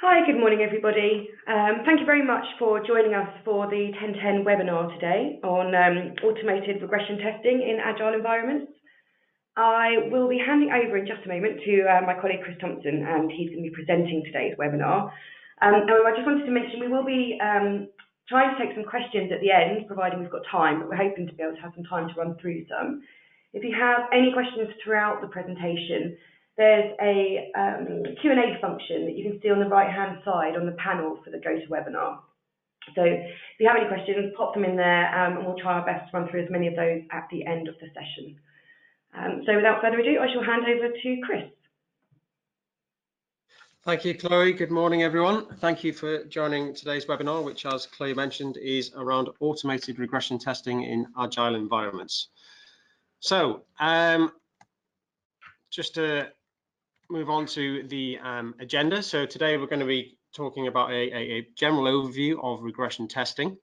Hi, good morning everybody. Thank you very much for joining us for the Ten10 webinar today on automated regression testing in Agile environments. I will be handing over in just a moment to my colleague Chris Thompson, and he's going to be presenting today's webinar. And I just wanted to mention we will be trying to take some questions at the end, providing we've got time, but we're hoping to be able to have some time to run through some. If you have any questions throughout the presentation, there's a Q&A function that you can see on the right-hand side on the panel for the GoToWebinar. So if you have any questions, pop them in there, and we'll try our best to run through as many of those at the end of the session. So without further ado, I shall hand over to Chris. Thank you, Chloe. Good morning, everyone. Thank you for joining today's webinar, which, as Chloe mentioned, is around automated regression testing in Agile environments. So just to move on to the agenda. So today we're going to be talking about a general overview of regression testing.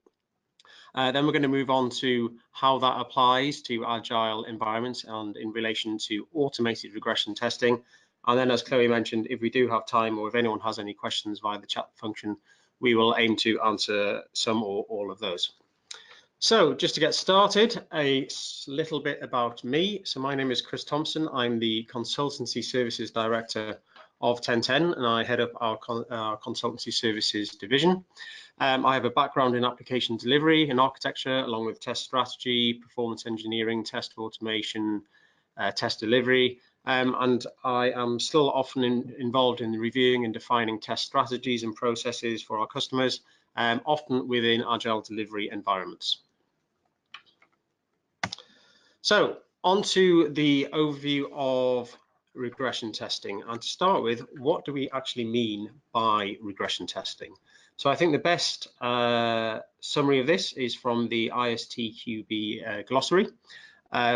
Then we're going to move on to how that applies to Agile environments and in relation to automated regression testing. And then, as Chloe mentioned, if we do have time or if anyone has any questions via the chat function, we will aim to answer some or all of those. So just to get started, a little bit about me. So my name is Chris Thompson. I'm the Consultancy Services Director of Ten10, and I head up our Consultancy Services division. I have a background in application delivery and architecture, along with test strategy, performance engineering, test automation, test delivery. And I am still often involved in reviewing and defining test strategies and processes for our customers, often within Agile delivery environments. So on to the overview of regression testing. And to start with, what do we actually mean by regression testing? So I think the best summary of this is from the ISTQB glossary,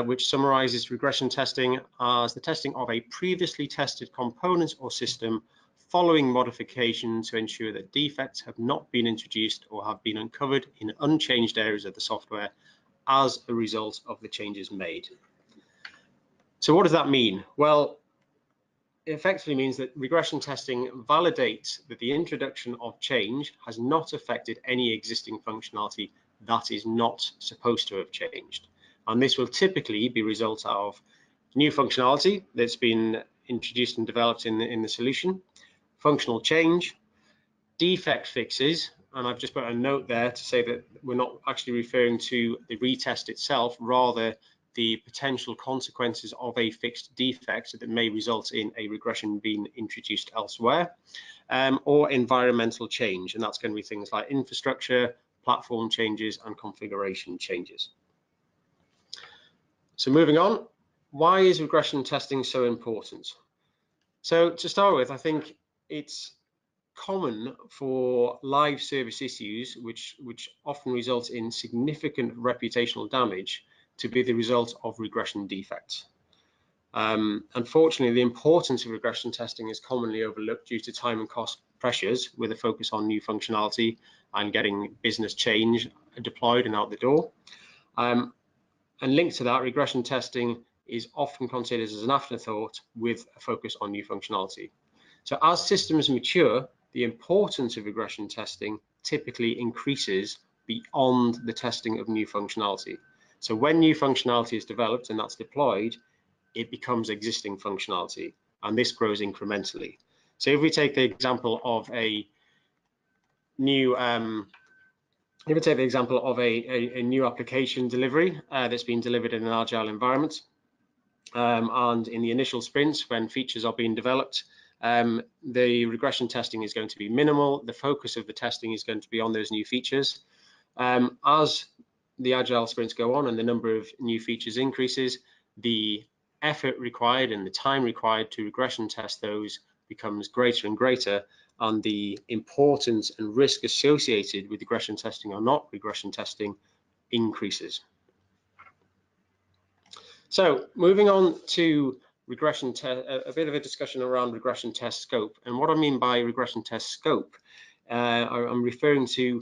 which summarizes regression testing as the testing of a previously tested component or system following modification to ensure that defects have not been introduced or have been uncovered in unchanged areas of the software as a result of the changes made. So what does that mean? Well, it effectively means that regression testing validates that the introduction of change has not affected any existing functionality that is not supposed to have changed. And this will typically be a result of new functionality that's been introduced and developed in the solution, functional change, defect fixes, and I've just put a note there to say that we're not actually referring to the retest itself, rather the potential consequences of a fixed defect that may result in a regression being introduced elsewhere, or environmental change, and that's going to be things like infrastructure, platform changes, and configuration changes. So moving on, why is regression testing so important? So to start with, I think it's common for live service issues, which often result in significant reputational damage, to be the result of regression defects. Unfortunately, the importance of regression testing is commonly overlooked due to time and cost pressures, with a focus on new functionality and getting business change deployed and out the door. And linked to that, regression testing is often considered as an afterthought with a focus on new functionality. So as systems mature, the importance of regression testing typically increases beyond the testing of new functionality. So when new functionality is developed and that's deployed, it becomes existing functionality, and this grows incrementally. So if we take the example of a new new application delivery that's been delivered in an Agile environment, and in the initial sprints when features are being developed, the regression testing is going to be minimal. The focus of the testing is going to be on those new features. As the Agile sprints go on and the number of new features increases, the effort required and the time required to regression test those becomes greater and greater, and the importance and risk associated with regression testing or not regression testing increases. So moving on to regression test, a bit of a discussion around regression test scope. And what I mean by regression test scope, I'm referring to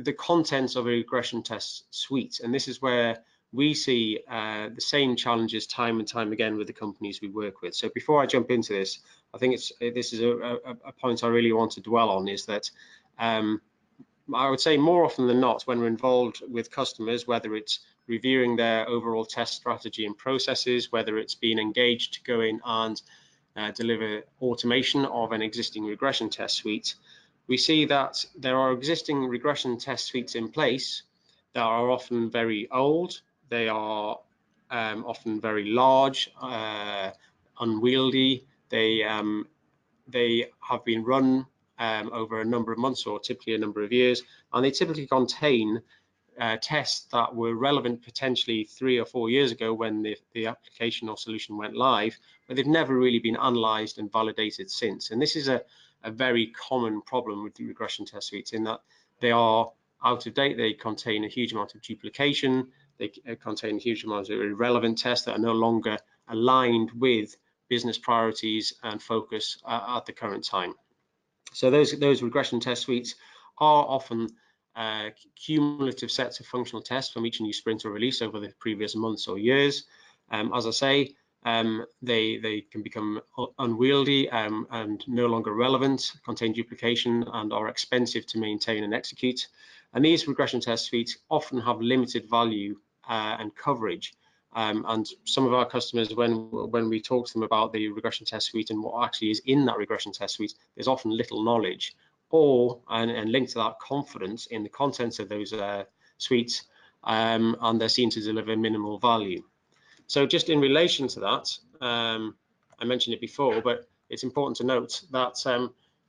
the contents of a regression test suite, and this is where we see the same challenges time and time again with the companies we work with. So before I jump into this, I think this is a point I really want to dwell on, is that I would say more often than not, when we're involved with customers, whether it's reviewing their overall test strategy and processes, whether it's being engaged to go in and deliver automation of an existing regression test suite, we see that there are existing regression test suites in place that are often very old. They are often very large, unwieldy. They have been run over a number of months, or typically a number of years, and they typically contain tests that were relevant potentially 3 or 4 years ago when the application or solution went live, but they've never really been analyzed and validated since. And this is a very common problem with the regression test suites, in that they are out of date. They contain a huge amount of duplication. They contain huge amounts of irrelevant tests that are no longer aligned with business priorities and focus at the current time. So those regression test suites are often cumulative sets of functional tests from each new sprint or release over the previous months or years. As I say, they can become unwieldy and no longer relevant, contain duplication, and are expensive to maintain and execute. And these regression test suites often have limited value and coverage. And some of our customers, when we talk to them about the regression test suite and what actually is in that regression test suite, there's often little knowledge, and linked to that, confidence in the contents of those suites, and they're seen to deliver minimal value. So just in relation to that, I mentioned it before, but it's important to note that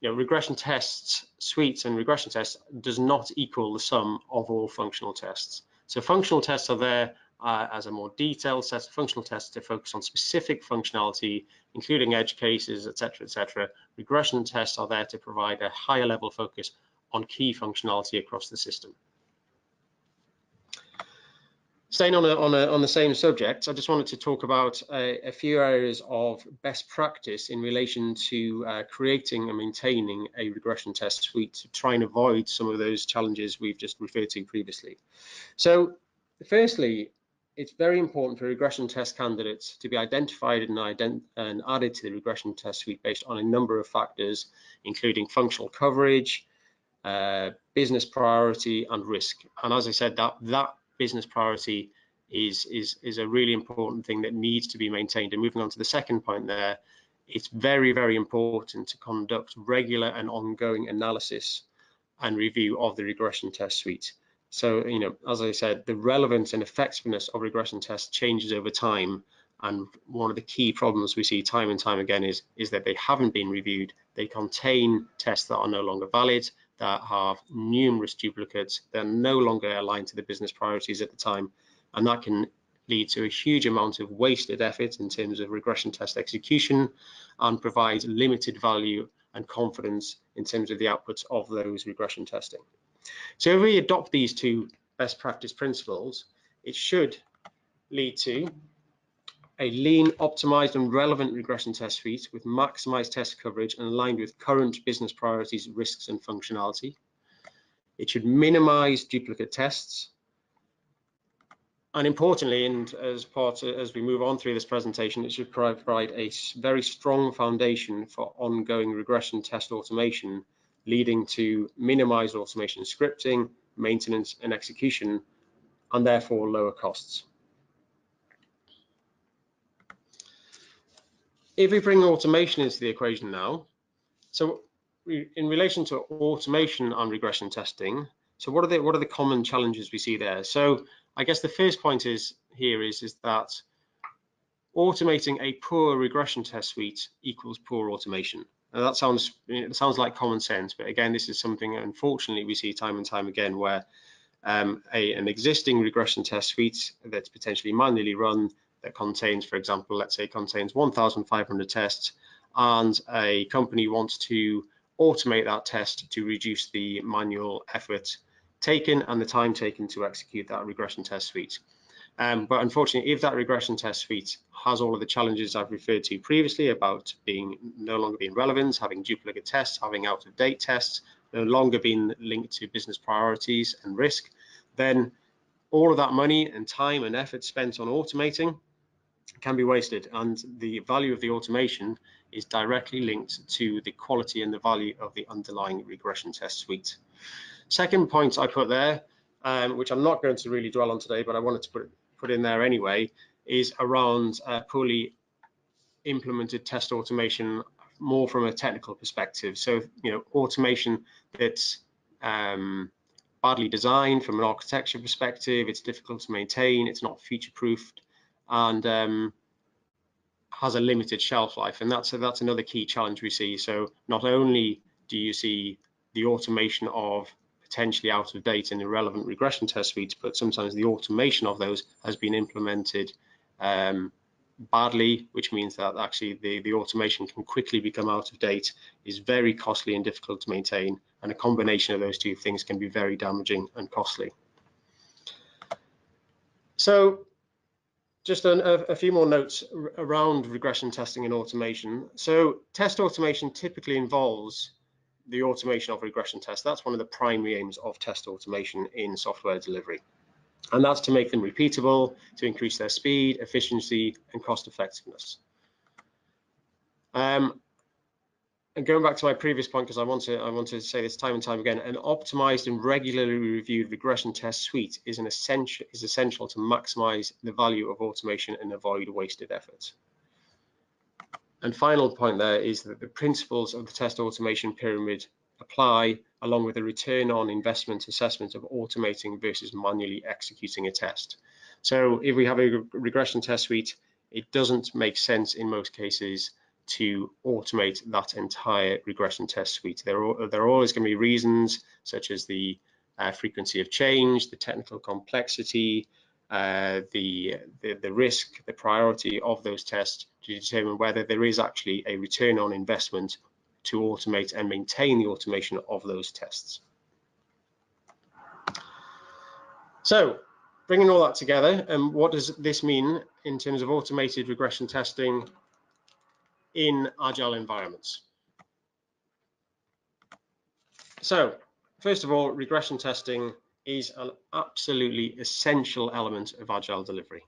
regression tests suites and regression tests does not equal the sum of all functional tests. So functional tests are there as a more detailed set of functional tests to focus on specific functionality, including edge cases, etc., etc. Regression tests are there to provide a higher level focus on key functionality across the system. Staying on the same subject, I just wanted to talk about a few areas of best practice in relation to creating and maintaining a regression test suite to try and avoid some of those challenges we've just referred to previously. So firstly, it's very important for regression test candidates to be identified and added to the regression test suite based on a number of factors, including functional coverage, business priority, and risk. And as I said, that business priority is a really important thing that needs to be maintained. And moving on to the second point there, it's very, very important to conduct regular and ongoing analysis and review of the regression test suite. So, as I said, the relevance and effectiveness of regression tests changes over time. And one of the key problems we see time and time again is that they haven't been reviewed. They contain tests that are no longer valid, that have numerous duplicates, they're no longer aligned to the business priorities at the time. And that can lead to a huge amount of wasted effort in terms of regression test execution, and provide limited value and confidence in terms of the outputs of those regression testing. So if we adopt these two best practice principles, it should lead to a lean, optimized, and relevant regression test suite with maximized test coverage and aligned with current business priorities, risks, and functionality. It should minimize duplicate tests. And importantly, and as we move on through this presentation, it should provide a very strong foundation for ongoing regression test automation, leading to minimized automation scripting, maintenance, and execution, and therefore lower costs. If we bring automation into the equation now, so in relation to automation and regression testing, so what are the common challenges we see there? So I guess the first point is that automating a poor regression test suite equals poor automation. Now that sounds like common sense, but again, this is something unfortunately we see time and time again, where an existing regression test suite that's potentially manually run, that contains, for example, let's say contains 1,500 tests, and a company wants to automate that test to reduce the manual effort taken and the time taken to execute that regression test suite. But unfortunately, if that regression test suite has all of the challenges I've referred to previously about no longer being relevant, having duplicate tests, having out-of-date tests, no longer being linked to business priorities and risk, then all of that money and time and effort spent on automating can be wasted, and the value of the automation is directly linked to the quality and the value of the underlying regression test suite. Second point I put there, which I'm not going to really dwell on today, but I wanted to put in there anyway, is around poorly implemented test automation, more from a technical perspective. So, automation that's badly designed from an architecture perspective, it's difficult to maintain, it's not future-proofed, and has a limited shelf life, and that's another key challenge we see. So not only do you see the automation of potentially out of date and irrelevant regression test suites, but sometimes the automation of those has been implemented badly, which means that actually the automation can quickly become out of date, is very costly and difficult to maintain, and a combination of those two things can be very damaging and costly. So just a few more notes around regression testing and automation. So test automation typically involves the automation of regression tests. That's one of the primary aims of test automation in software delivery. And that's to make them repeatable, to increase their speed, efficiency, and cost effectiveness. And going back to my previous point, because I want to say this time and time again, an optimized and regularly reviewed regression test suite is essential to maximize the value of automation and avoid wasted effort. And final point there is that the principles of the test automation pyramid apply, along with a return on investment assessment of automating versus manually executing a test. So if we have a regression test suite, it doesn't make sense in most cases to automate that entire regression test suite. There are always going to be reasons, such as the frequency of change, the technical complexity, the risk, the priority of those tests, to determine whether there is actually a return on investment to automate and maintain the automation of those tests. So, bringing all that together, and what does this mean in terms of automated regression testing in agile environments? So, first of all, regression testing is an absolutely essential element of agile delivery.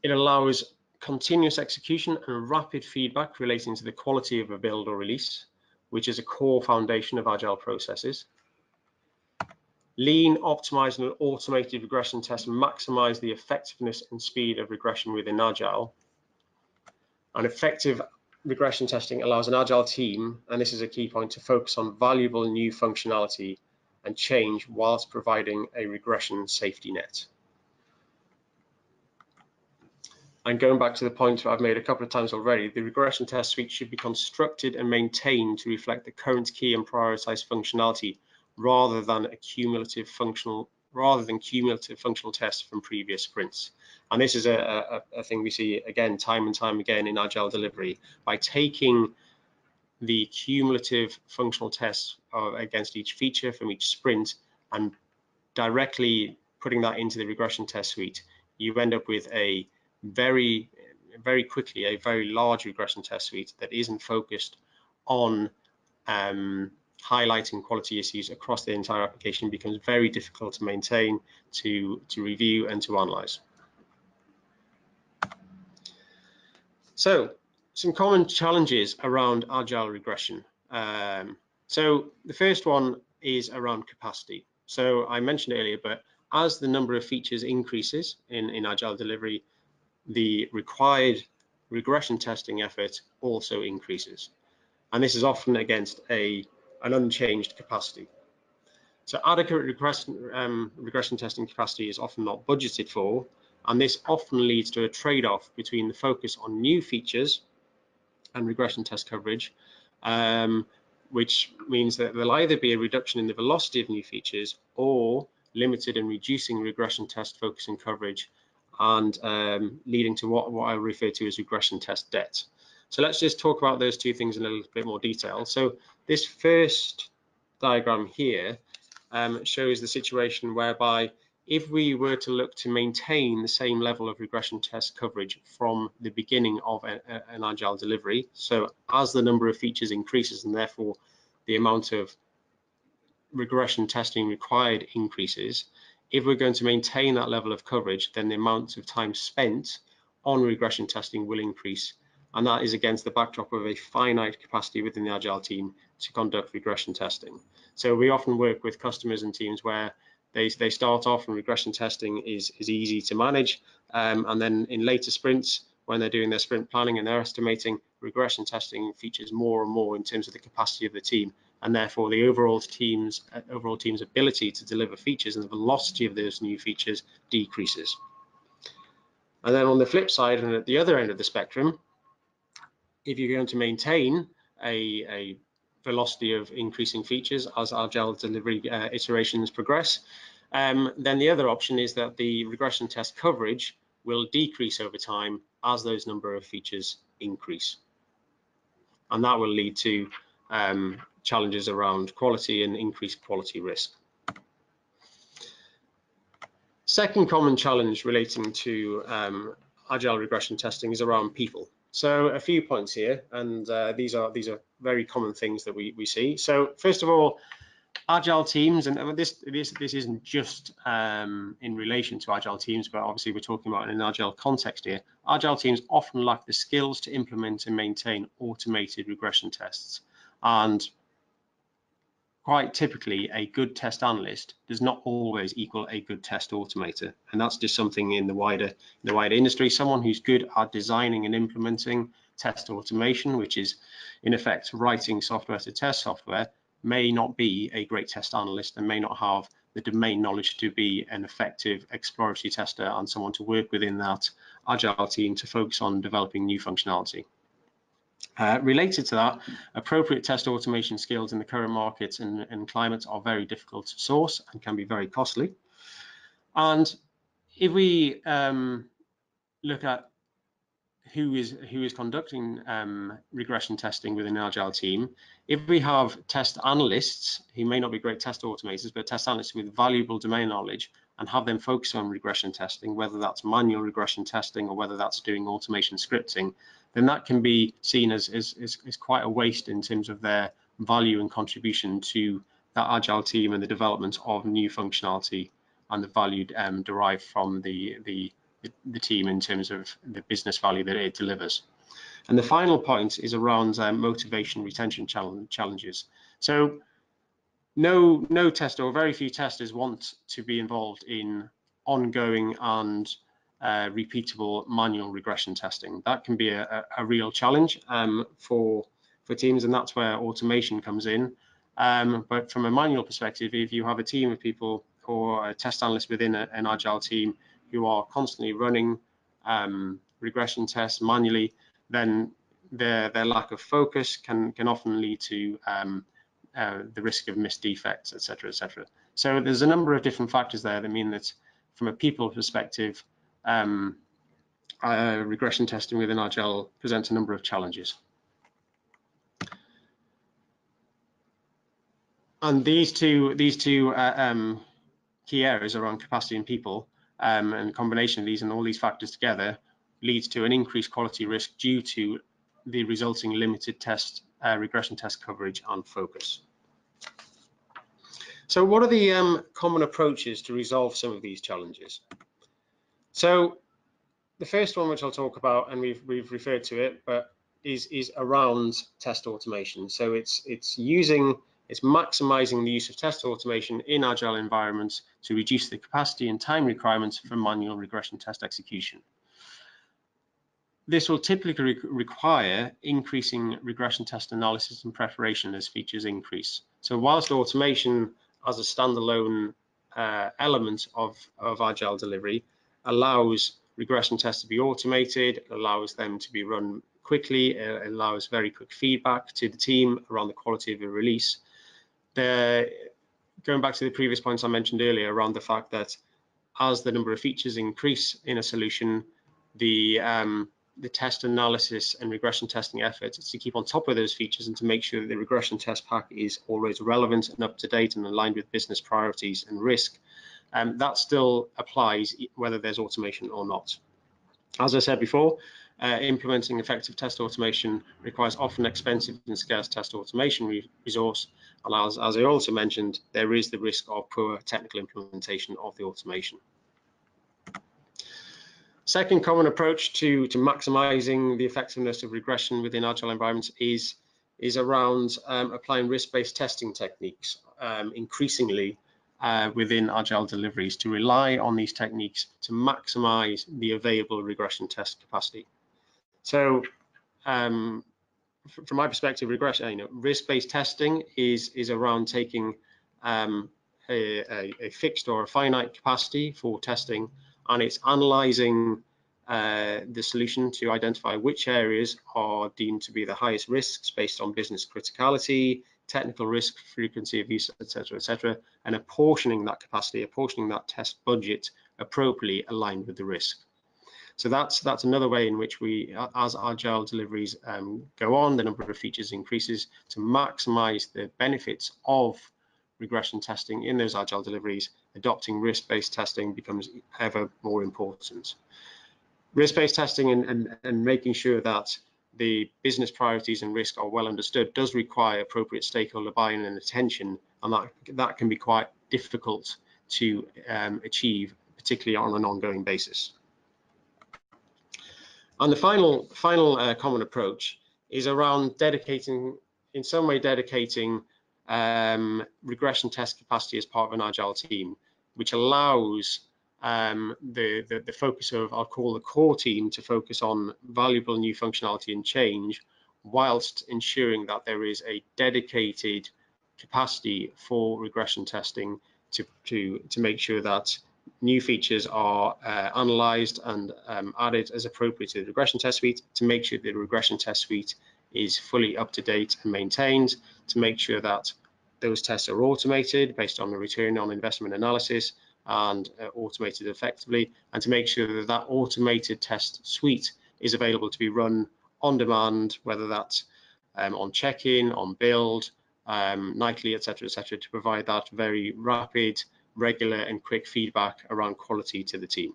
It allows continuous execution and rapid feedback relating to the quality of a build or release, which is a core foundation of agile processes. Lean, optimized, and automated regression tests maximize the effectiveness and speed of regression within agile. And effective regression testing allows an agile team, and this is a key point, to focus on valuable new functionality and change whilst providing a regression safety net. And going back to the point I've made a couple of times already, the regression test suite should be constructed and maintained to reflect the current key and prioritized functionality rather than cumulative functional tests from previous sprints. And this is a thing we see again time and time again in agile delivery. By taking the cumulative functional tests against each feature from each sprint and directly putting that into the regression test suite, you end up with a very quickly a very large regression test suite that isn't focused on highlighting quality issues across the entire application. Becomes very difficult to maintain, to review, and to analyze. So, some common challenges around agile regression. So the first one is around capacity. So I mentioned earlier, but as the number of features increases in agile delivery, the required regression testing effort also increases. And this is often against an unchanged capacity. So adequate regression testing capacity is often not budgeted for, and this often leads to a trade-off between the focus on new features and regression test coverage, which means that there'll either be a reduction in the velocity of new features or limited and reducing regression test focus and coverage, and leading to what I refer to as regression test debt. So let's just talk about those two things in a little bit more detail. So this first diagram here shows the situation whereby if we were to look to maintain the same level of regression test coverage from the beginning of an agile delivery, so as the number of features increases and therefore the amount of regression testing required increases, if we're going to maintain that level of coverage, then the amount of time spent on regression testing will increase. And that is against the backdrop of a finite capacity within the Agile team to conduct regression testing. So we often work with customers and teams where they start off and regression testing is easy to manage. And then in later sprints, when they're doing their sprint planning and they're estimating, regression testing features more and more in terms of the capacity of the team, and therefore the overall team's ability to deliver features and the velocity of those new features decreases. And then on the flip side, and at the other end of the spectrum, if you're going to maintain a velocity of increasing features as Agile delivery iterations progress, then the other option is that the regression test coverage will decrease over time as those number of features increase. And that will lead to challenges around quality and increased quality risk. Second common challenge relating to Agile regression testing is around people. So a few points here, and these are very common things that we see. So first of all, Agile teams, and this isn't just in relation to Agile teams, but obviously we're talking about in an Agile context here. Agile teams often lack the skills to implement and maintain automated regression tests, and quite typically a good test analyst does not always equal a good test automator, and that's just something in the wider industry. Someone who's good at designing and implementing test automation, which is in effect writing software to test software, may not be a great test analyst and may not have the domain knowledge to be an effective exploratory tester and someone to work within that Agile team to focus on developing new functionality. Related to that, appropriate test automation skills in the current markets and climate are very difficult to source and can be very costly. And if we look at who is conducting regression testing within an Agile team, if we have test analysts who may not be great test automators, but test analysts with valuable domain knowledge and have them focus on regression testing, whether that's manual regression testing or whether that's doing automation scripting, then that can be seen as quite a waste in terms of their value and contribution to that Agile team and the development of new functionality and the value derived from the team in terms of the business value that it delivers. And the final point is around motivation retention challenges. So no tester or very few testers want to be involved in ongoing and repeatable manual regression testing. That can be a real challenge for teams, and that's where automation comes in. But from a manual perspective, if you have a team of people or a test analyst within an Agile team who are constantly running regression tests manually, then their lack of focus can often lead to the risk of missed defects, etc., etc. So there's a number of different factors there that mean that from a people perspective, regression testing within Agile presents a number of challenges. And these two key areas around capacity and people, and the combination of these and all these factors together leads to an increased quality risk due to the resulting limited regression test coverage and focus. So what are the common approaches to resolve some of these challenges? So the first one, which I'll talk about, and we've referred to it, but is around test automation. So it's maximizing the use of test automation in Agile environments to reduce the capacity and time requirements for manual regression test execution. This will typically require increasing regression test analysis and preparation as features increase. So whilst automation as a standalone element of Agile delivery allows regression tests to be automated, allows them to be run quickly, allows very quick feedback to the team around the quality of a release. Going back to the previous points I mentioned earlier around the fact that as the number of features increase in a solution, the test analysis and regression testing efforts is to keep on top of those features and to make sure that the regression test pack is always relevant and up to date and aligned with business priorities and risk. That still applies whether there's automation or not. As I said before, implementing effective test automation requires often expensive and scarce test automation resource, and as I also mentioned, there is the risk of poor technical implementation of the automation. Second common approach to maximizing the effectiveness of regression within agile environments is around applying risk-based testing techniques increasingly within agile deliveries, to rely on these techniques to maximize the available regression test capacity. So from my perspective, regression, risk-based testing is around taking a fixed or a finite capacity for testing, and it's analyzing the solution to identify which areas are deemed to be the highest risks based on business criticality, technical risk, frequency of use, etc., and apportioning that capacity, apportioning that test budget appropriately aligned with the risk. So that's another way in which we, as agile deliveries go on, the number of features increases to maximize the benefits of regression testing in those agile deliveries. Adopting risk-based testing becomes ever more important. Risk-based testing and making sure that the business priorities and risk are well understood does require appropriate stakeholder buy-in and attention, and that can be quite difficult to achieve, particularly on an ongoing basis. And the final common approach is around dedicating regression test capacity as part of an agile team, which allows the focus of, I'll call the core team, to focus on valuable new functionality and change, whilst ensuring that there is a dedicated capacity for regression testing to make sure that new features are analyzed and added as appropriate to the regression test suite, to make sure the regression test suite is fully up to date and maintained, to make sure that those tests are automated based on the return on investment analysis and automated effectively, and to make sure that automated test suite is available to be run on demand, whether that's on check-in, on build, nightly, etc., to provide that very rapid, regular and quick feedback around quality to the team.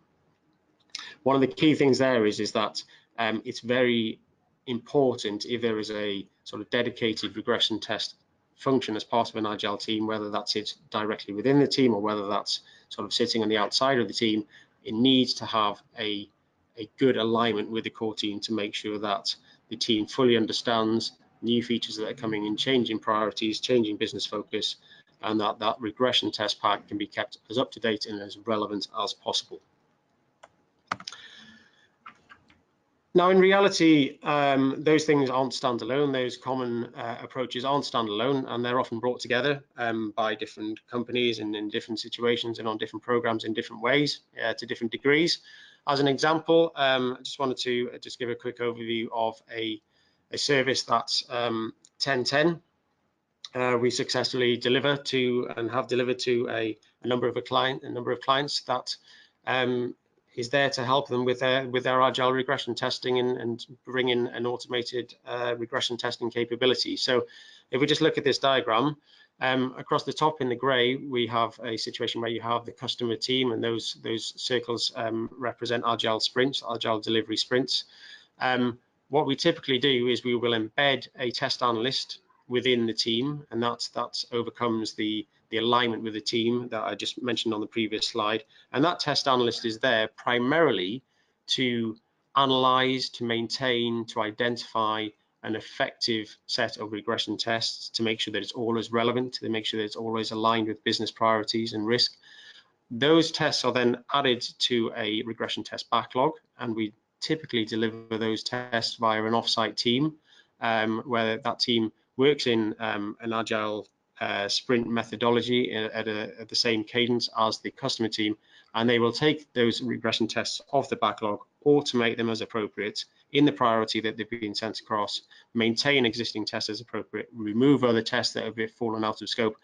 One of the key things there is that it's very important, if there is a sort of dedicated regression test function as part of an agile team, whether that sits directly within the team or whether that's sort of sitting on the outside of the team, it needs to have a good alignment with the core team to make sure that the team fully understands new features that are coming in, changing priorities, changing business focus, and that regression test pack can be kept as up to date and as relevant as possible. Now, in reality, those things aren't standalone. Those common approaches aren't standalone, and they're often brought together by different companies and in different situations and on different programs in different ways to different degrees. As an example, I just wanted to just give a quick overview of a service that's 1010. We successfully deliver to and have delivered to a number of clients that is there to help them with their agile regression testing and bring in an automated regression testing capability. So if we just look at this diagram, across the top in the gray, we have a situation where you have the customer team, and those circles represent agile sprints, agile delivery sprints. What we typically do is we will embed a test analyst within the team, and that overcomes the alignment with the team that I just mentioned on the previous slide. And that test analyst is there primarily to analyze, to maintain, to identify an effective set of regression tests, to make sure that it's always relevant, to make sure that it's always aligned with business priorities and risk. Those tests are then added to a regression test backlog, and we typically deliver those tests via an offsite team, where that team works in an agile sprint methodology at the same cadence as the customer team, and they will take those regression tests off the backlog, automate them as appropriate in the priority that they've been sent across, maintain existing tests as appropriate, remove other tests that have fallen out of scope,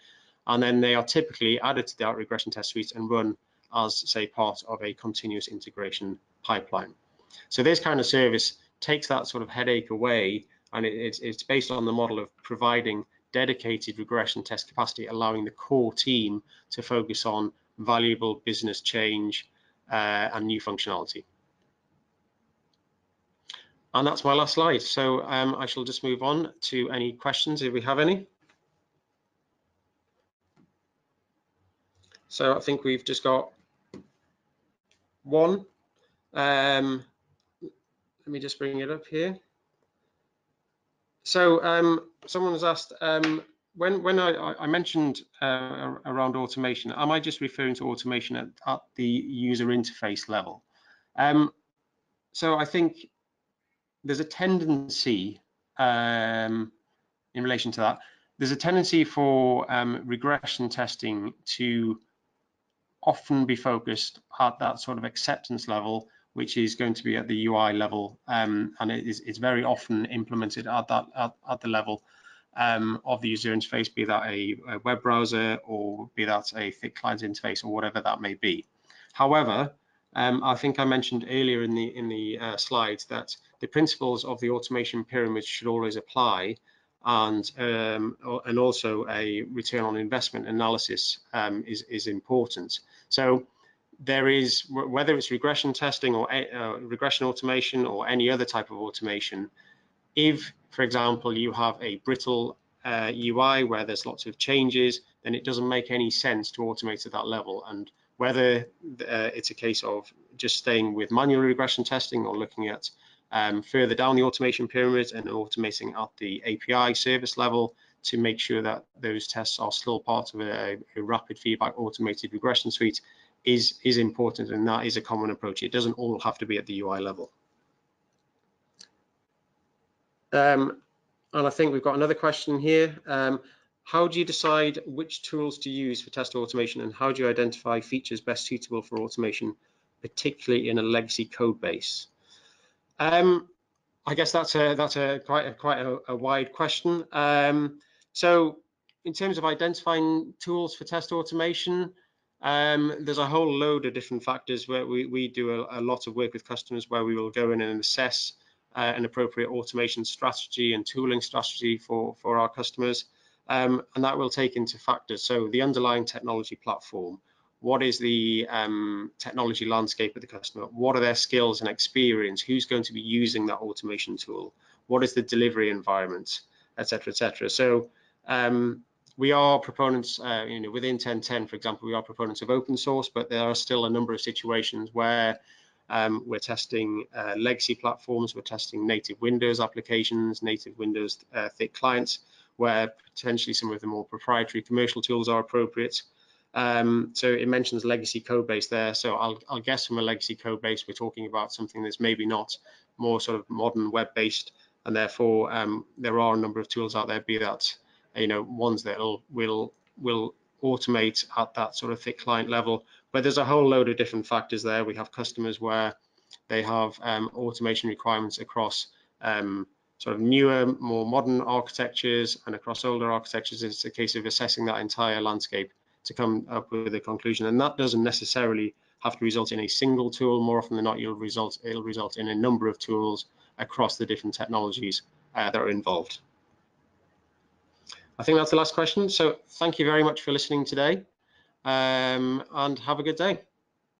and then they are typically added to that regression test suite and run as, say, part of a continuous integration pipeline. So this kind of service takes that sort of headache away, and it's based on the model of providing dedicated regression test capacity, allowing the core team to focus on valuable business change and new functionality. And that's my last slide. So I shall just move on to any questions if we have any. So I think we've just got one. Let me just bring it up here. So someone has asked, when I mentioned around automation, am I just referring to automation at the user interface level? So I think there's a tendency in relation to that. There's a tendency for regression testing to often be focused at that sort of acceptance level, which is going to be at the UI level, and it's very often implemented at the level of the user interface, be that a web browser or be that a thick client interface or whatever that may be. However, I think I mentioned earlier in the slides that the principles of the automation pyramid should always apply, and also a return on investment analysis is important. So there is, whether it's regression testing or regression automation or any other type of automation, if, for example, you have a brittle UI where there's lots of changes, then it doesn't make any sense to automate at that level. And whether it's a case of just staying with manual regression testing or looking at further down the automation pyramid and automating at the API service level to make sure that those tests are still part of a rapid feedback automated regression suite is important, and that is a common approach. It doesn't all have to be at the UI level. And I think we've got another question here. How do you decide which tools to use for test automation, and how do you identify features best suitable for automation, particularly in a legacy code base? I guess that's quite a wide question. So in terms of identifying tools for test automation, there's a whole load of different factors where we do a lot of work with customers where we will go in and assess an appropriate automation strategy and tooling strategy for our customers, and that will take into factors. So the underlying technology platform, what is the technology landscape of the customer, what are their skills and experience, who's going to be using that automation tool, what is the delivery environment, etc., etc. So we are proponents, within Ten10, for example, we are proponents of open source, but there are still a number of situations where we're testing legacy platforms, we're testing native Windows applications, native Windows thick clients, where potentially some of the more proprietary commercial tools are appropriate. So it mentions legacy code base there. So I'll guess from a legacy code base, we're talking about something that's maybe not more sort of modern web-based, and therefore there are a number of tools out there, be that ones that will automate at that sort of thick client level. But there's a whole load of different factors there. We have customers where they have automation requirements across sort of newer, more modern architectures and across older architectures. It's a case of assessing that entire landscape to come up with a conclusion, and that doesn't necessarily have to result in a single tool. More often than not, it'll result in a number of tools across the different technologies that are involved. I think that's the last question. So thank you very much for listening today, and have a good day.